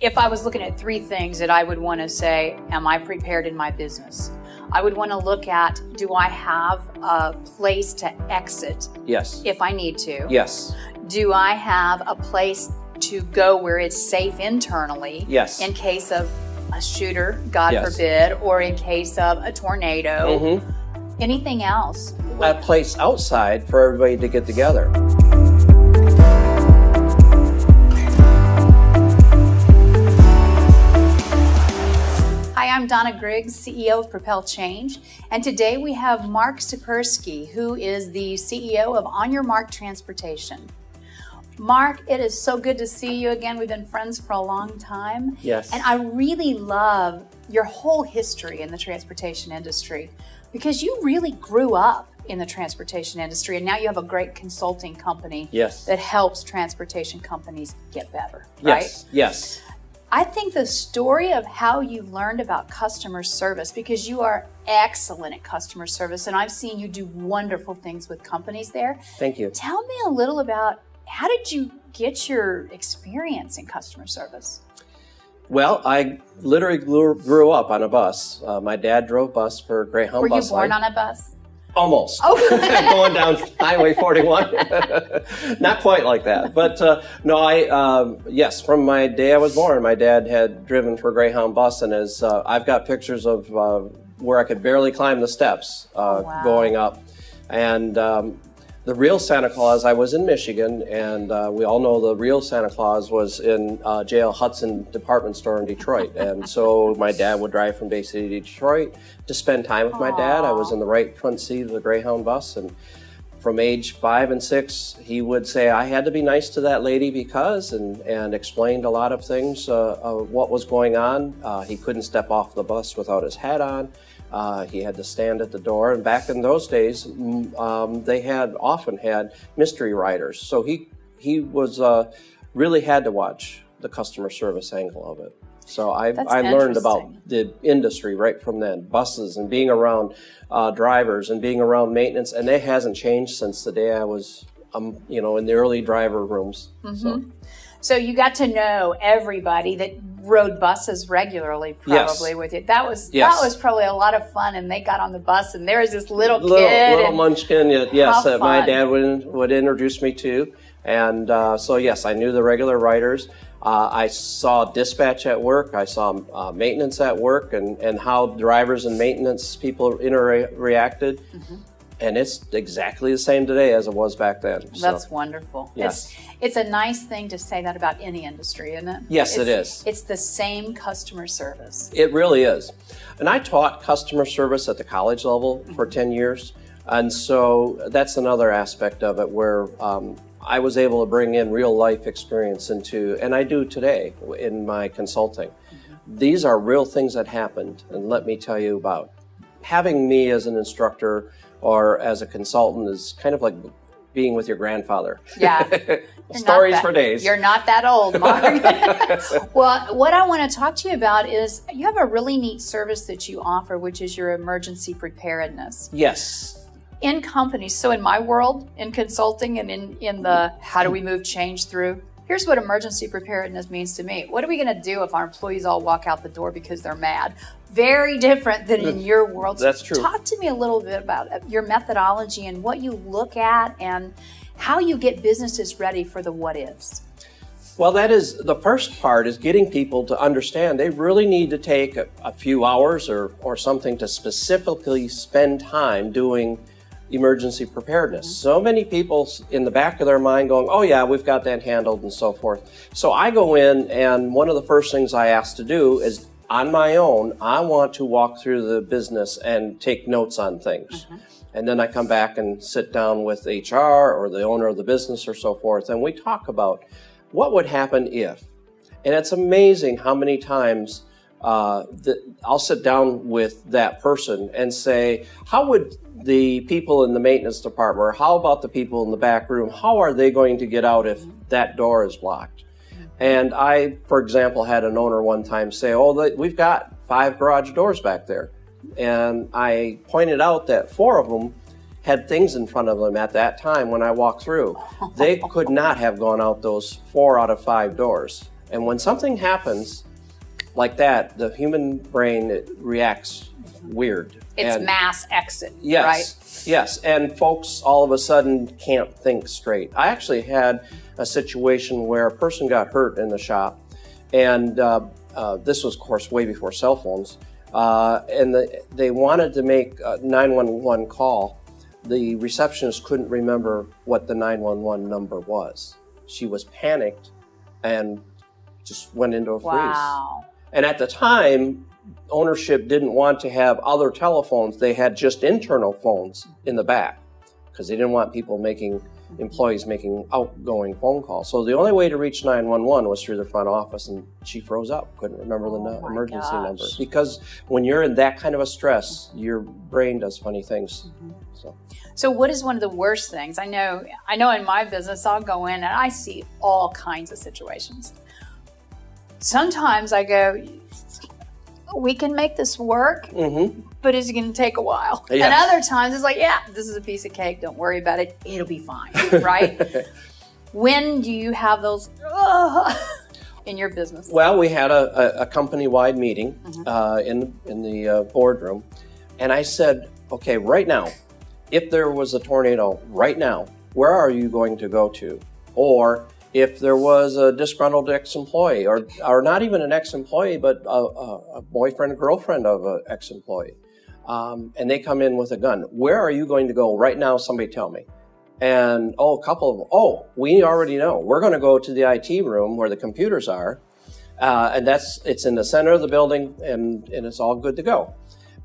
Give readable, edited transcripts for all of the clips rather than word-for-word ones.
if I was looking at 3 things that I would want to say, am I prepared in my business? I would want to look at, do I have a place to exit? Yes. If I need to? Yes. Do I have a place to go where it's safe internally? Yes. In case of a shooter, God Yes. forbid, or in case of a tornado? Mm-hmm. Anything else? A place outside for everybody to get together. Hi, I'm Donna Griggs, CEO of Propel Change, and today we have Mark Szyperski, who is the CEO of On Your Mark Transportation. Mark, it is so good to see you again. We've been friends for a long time. Yes. And I really love your whole history in the transportation industry because you really grew up in the transportation industry and now you have a great consulting company Yes. that helps transportation companies get better, right? Yes. Yes. I think the story of how you learned about customer service, because you are excellent at customer service and I've seen you do wonderful things with companies there. Thank you. Tell me a little about how did you get your experience in customer service? Well, I literally grew up on a bus. My dad drove bus for Greyhound Were you Bus born Line. on a bus? Almost. Oh. Going down Highway 41. Not quite like that. But yes, from my day I was born, my dad had driven for Greyhound Bus, and as I've got pictures of where I could barely climb the steps Wow. going up. And the real Santa Claus, I was in Michigan, and we all know the real Santa Claus was in J.L. Hudson department store in Detroit. And so my dad would drive from Bay City to Detroit to spend time with my dad. I was in the right front seat of the Greyhound bus, and from age 5 and 6, he would say I had to be nice to that lady because, and explained a lot of things, what was going on. He couldn't step off the bus without his hat on. He had to stand at the door, and back in those days, they had often had mystery riders. So he was really had to watch the customer service angle of it. So I learned about the industry right from then, buses and being around drivers and being around maintenance, and it hasn't changed since the day I was, in the early driver rooms. Mm-hmm. So you got to know everybody that rode buses regularly, probably. Yes. With you. That was probably a lot of fun. And they got on the bus, and there was this little kid, little munchkin. Yes, that my dad would introduce me to, and so yes, I knew the regular riders. I saw dispatch at work. I saw maintenance at work, and how drivers and maintenance people reacted. Mm-hmm. And it's exactly the same today as it was back then. That's wonderful. Yes. It's a nice thing to say that about any industry, isn't it? Yes, it is. It's the same customer service. It really is. And I taught customer service at the college level for 10 years. And so that's another aspect of it where I was able to bring in real life experience into, and I do today in my consulting. Mm-hmm. These are real things that happened, and let me tell you about. Having me as an instructor or as a consultant is kind of like being with your grandfather. Yeah. Stories for days. You're not that old, Mark. Well, what I want to talk to you about is you have a really neat service that you offer, which is your emergency preparedness. Yes. In companies, so in my world, in consulting and in the how do we move change through, here's what emergency preparedness means to me. What are we going to do if our employees all walk out the door because they're mad? Very different than in your world. That's true. Talk to me a little bit about your methodology and what you look at and how you get businesses ready for the what ifs. Well, that is the first part, is getting people to understand they really need to take a few hours or something to specifically spend time doing emergency preparedness. Mm-hmm. So many people in the back of their mind going, oh yeah, we've got that handled and so forth. So I go in, and one of the first things I ask to do is, on my own, I want to walk through the business and take notes on things. Mm-hmm. And then I come back and sit down with HR or the owner of the business or so forth, and we talk about what would happen if. And it's amazing how many times I'll sit down with that person and say, how would the people in the maintenance department, or how about the people in the back room, how are they going to get out if that door is blocked? And I, for example, had an owner one time say, we've got 5 garage doors back there. And I pointed out that 4 of them had things in front of them at that time when I walked through. They could not have gone out those 4 out of 5 doors. And when something happens like that, the human brain, it reacts weird. It's mass exit, yes, right? Yes, and folks all of a sudden can't think straight. I actually had a situation where a person got hurt in the shop, and this was, of course, way before cell phones, and they wanted to make a 911 call. The receptionist couldn't remember what the 911 number was. She was panicked and just went into a freeze. Wow. And at the time, ownership didn't want to have other telephones. They had just internal phones in the back because they didn't want employees making outgoing phone calls. So the only way to reach 911 was through the front office, and she froze up, couldn't remember the emergency number. Because when you're in that kind of a stress, your brain does funny things. So what is one of the worst things? I know in my business, I'll go in and I see all kinds of situations. Sometimes I go, we can make this work, but it's going to take a while. Yeah. And other times it's like, yeah, this is a piece of cake. Don't worry about it. It'll be fine, right? When do you have those in your business? Well, we had a company-wide meeting in the boardroom, and I said, okay, right now, if there was a tornado right now, where are you going to go to? Or if there was a disgruntled ex-employee, or not even an ex-employee, but a boyfriend, girlfriend of an ex-employee, and they come in with a gun, where are you going to go right now? Somebody tell me. And a couple of them, we already know. We're going to go to the IT room where the computers are, and it's in the center of the building, and it's all good to go.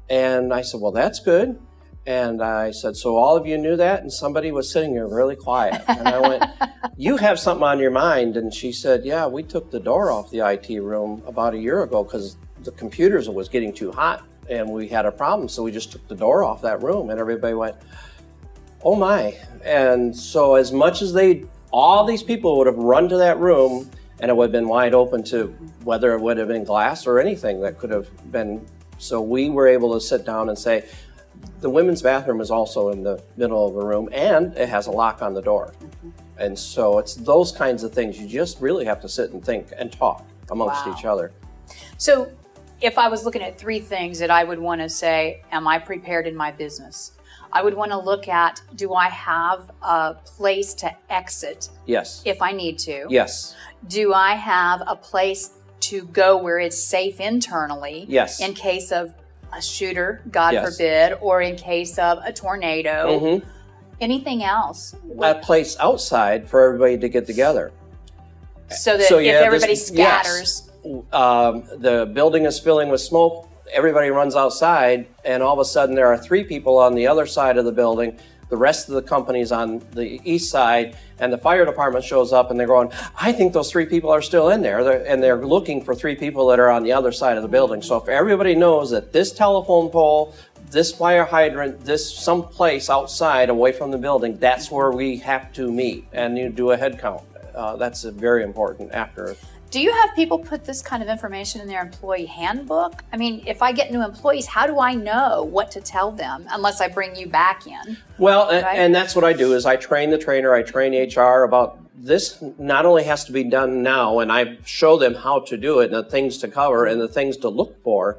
And I said, well, that's good. And I said, so all of you knew that? And somebody was sitting here really quiet. And I went, you have something on your mind. And she said, yeah, we took the door off the IT room about a year ago because the computers was getting too hot and we had a problem. So we just took the door off that room, and everybody went, oh my. And so as much as all these people would have run to that room, and it would have been wide open to whether it would have been glass or anything that could have been. So we were able to sit down and say, the women's bathroom is also in the middle of the room, and it has a lock on the door. And so it's those kinds of things. You just really have to sit and think and talk amongst each other. So if I was looking at three things that I would want to say, am I prepared in my business? I would want to look at, do I have a place to exit? Yes. If I need to? Yes. Do I have a place to go where it's safe internally? Yes. In case of a shooter, God forbid, or in case of a tornado. Anything else? A place outside for everybody to get together. So that if everybody scatters. The building is filling with smoke, everybody runs outside, and all of a sudden there are 3 people on the other side of the building. The rest of the company's on the east side, and the fire department shows up, and they're going, I think those 3 people are still in there, and they're looking for 3 people that are on the other side of the building. So if everybody knows that this telephone pole, this fire hydrant, this someplace outside away from the building, that's where we have to meet, and you do a head count. That's very important after. Do you have people put this kind of information in their employee handbook? I mean, if I get new employees, how do I know what to tell them unless I bring you back in? Well, and that's what I do is I train the trainer, I train HR about this not only has to be done now, and I show them how to do it and the things to cover and the things to look for.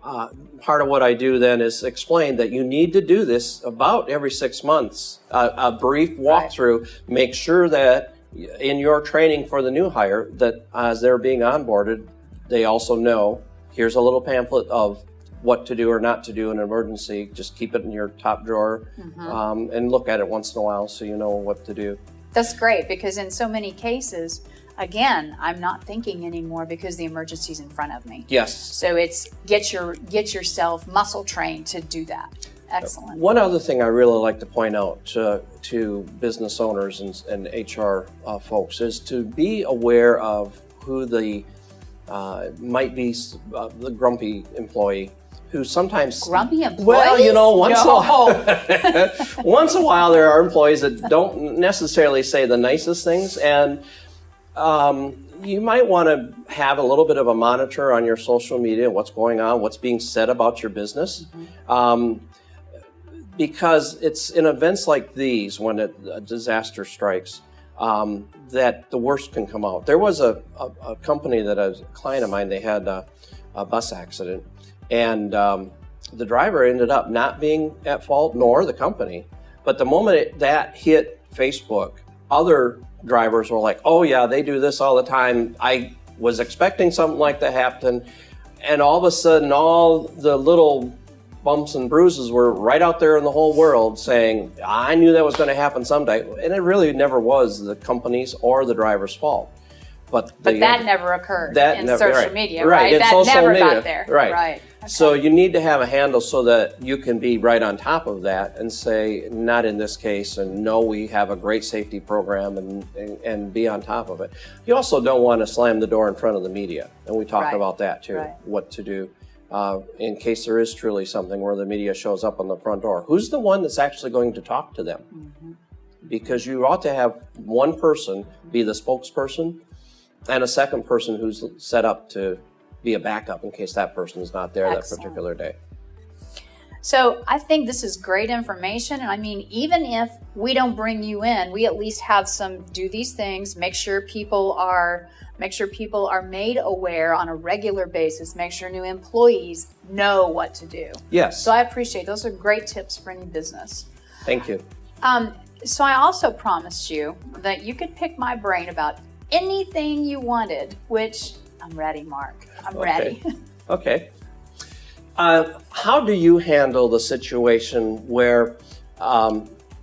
Part of what I do then is explain that you need to do this about every 6 months, a brief walkthrough, make sure that in your training for the new hire, that as they're being onboarded, they also know, here's a little pamphlet of what to do or not to do in an emergency. Just keep it in your top drawer and look at it once in a while so you know what to do. That's great, because in so many cases, again, I'm not thinking anymore because the emergency's in front of me. Yes. So it's get yourself muscle trained to do that. Excellent. One other thing I really like to point out to business owners and HR folks is to be aware of who the might be the grumpy employee who sometimes... Grumpy employees? Well, you know, once in a while there are employees that don't necessarily say the nicest things, and you might want to have a little bit of a monitor on your social media, what's going on, what's being said about your business. Because it's in events like these, when a disaster strikes, that the worst can come out. There was a company that a client of mine, they had a bus accident, and the driver ended up not being at fault, nor the company. But the moment that hit Facebook, other drivers were like, oh yeah, they do this all the time. I was expecting something like that happen. And all of a sudden, all the little bumps and bruises were right out there in the whole world saying, I knew that was going to happen someday. And it really never was the company's or the driver's fault. But that never occurred in social media, right? Right. In That social never media. got there. Right. Okay. So you need to have a handle so that you can be right on top of that and say, not in this case, and no, we have a great safety program, and be on top of it. You also don't want to slam the door in front of the media. And we talked about that too, what to do in case there is truly something where the media shows up on the front door. Who's the one that's actually going to talk to them? Mm-hmm. Because you ought to have one person be the spokesperson and a second person who's set up to be a backup in case that person is not there that particular day. So I think this is great information. And I mean, even if we don't bring you in, we at least have some do these things, make sure people are made aware on a regular basis, make sure new employees know what to do. Yes. So I appreciate those are great tips for any business. Thank you. So I also promised you that you could pick my brain about anything you wanted, which I'm ready, Mark. I'm ready. Okay. How do you handle the situation where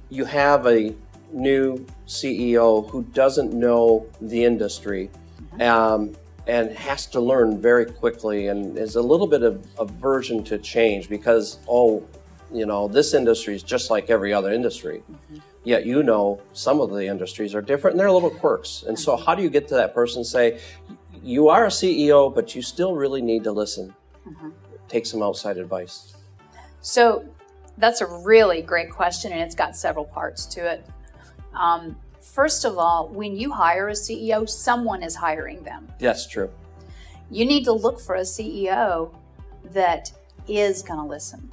you have a new CEO who doesn't know the industry and has to learn very quickly and is a little bit of aversion to change because, this industry is just like every other industry. Mm-hmm. Yet some of the industries are different and they're little quirks. And so how do you get to that person and say, you are a CEO, but you still really need to listen, take some outside advice? So that's a really great question, and it's got several parts to it. First of all, when you hire a CEO, someone is hiring them. That's true. You need to look for a CEO that is going to listen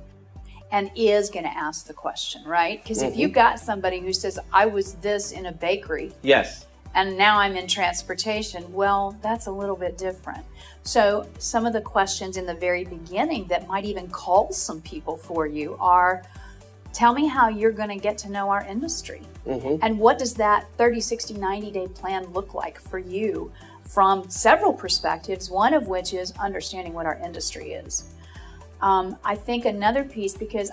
and is going to ask the question, right? Because if you got somebody who says, I was this in a bakery. Yes. And now I'm in transportation, well, that's a little bit different. So some of the questions in the very beginning that might even call some people for you are, tell me how you're going to get to know our industry. And what does that 30, 60, 90-day plan look like for you from several perspectives, one of which is understanding what our industry is. I think another piece, because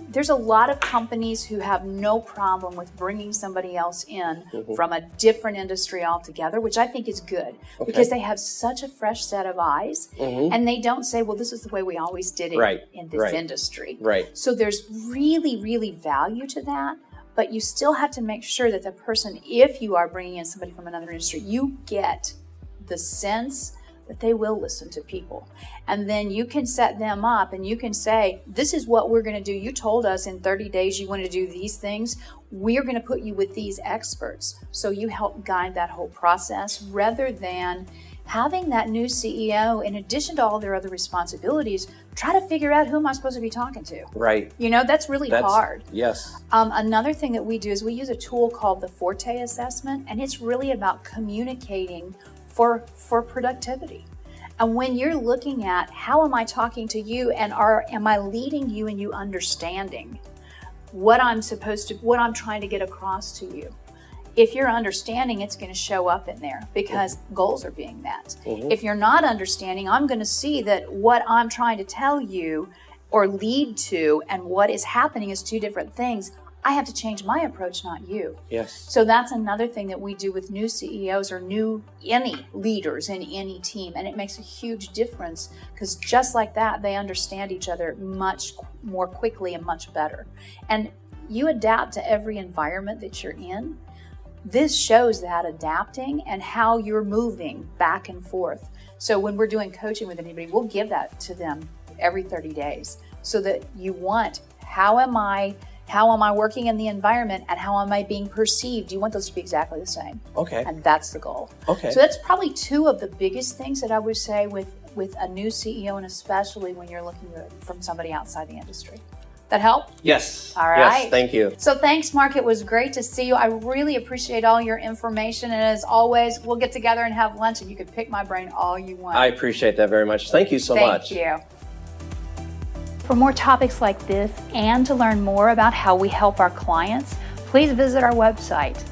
there's a lot of companies who have no problem with bringing somebody else in from a different industry altogether, which I think is good because they have such a fresh set of eyes and they don't say, well, this is the way we always did it in this industry. So there's really, really value to that, but you still have to make sure that the person, if you are bringing in somebody from another industry, you get the sense that they will listen to people. And then you can set them up and you can say, this is what we're going to do. You told us in 30 days you want to do these things. We're going to put you with these experts. So you help guide that whole process rather than having that new CEO, in addition to all their other responsibilities, try to figure out who am I supposed to be talking to. Right. That's really hard. Yes. Another thing that we do is we use a tool called the Forte assessment, and it's really about communicating for productivity. And when you're looking at how am I talking to you and am I leading you and you understanding what I'm trying to get across to you. If you're understanding, it's going to show up in there because goals are being met. If you're not understanding, I'm going to see that what I'm trying to tell you or lead to and what is happening is two different things. I have to change my approach, not you. Yes. So that's another thing that we do with new CEOs or any leaders in any team. And it makes a huge difference because just like that, they understand each other much more quickly and much better. And you adapt to every environment that you're in. This shows that adapting and how you're moving back and forth. So when we're doing coaching with anybody, we'll give that to them every 30 days so that you want, how am I working in the environment and how am I being perceived? You want those to be exactly the same. Okay. And that's the goal. Okay. So that's probably two of the biggest things that I would say with a new CEO, and especially when you're looking from somebody outside the industry. That help? Yes. All right. Yes, thank you. So thanks, Mark. It was great to see you. I really appreciate all your information. And as always, we'll get together and have lunch and you can pick my brain all you want. I appreciate that very much. Thank you so much. Thank you. For more topics like this and to learn more about how we help our clients, please visit our website,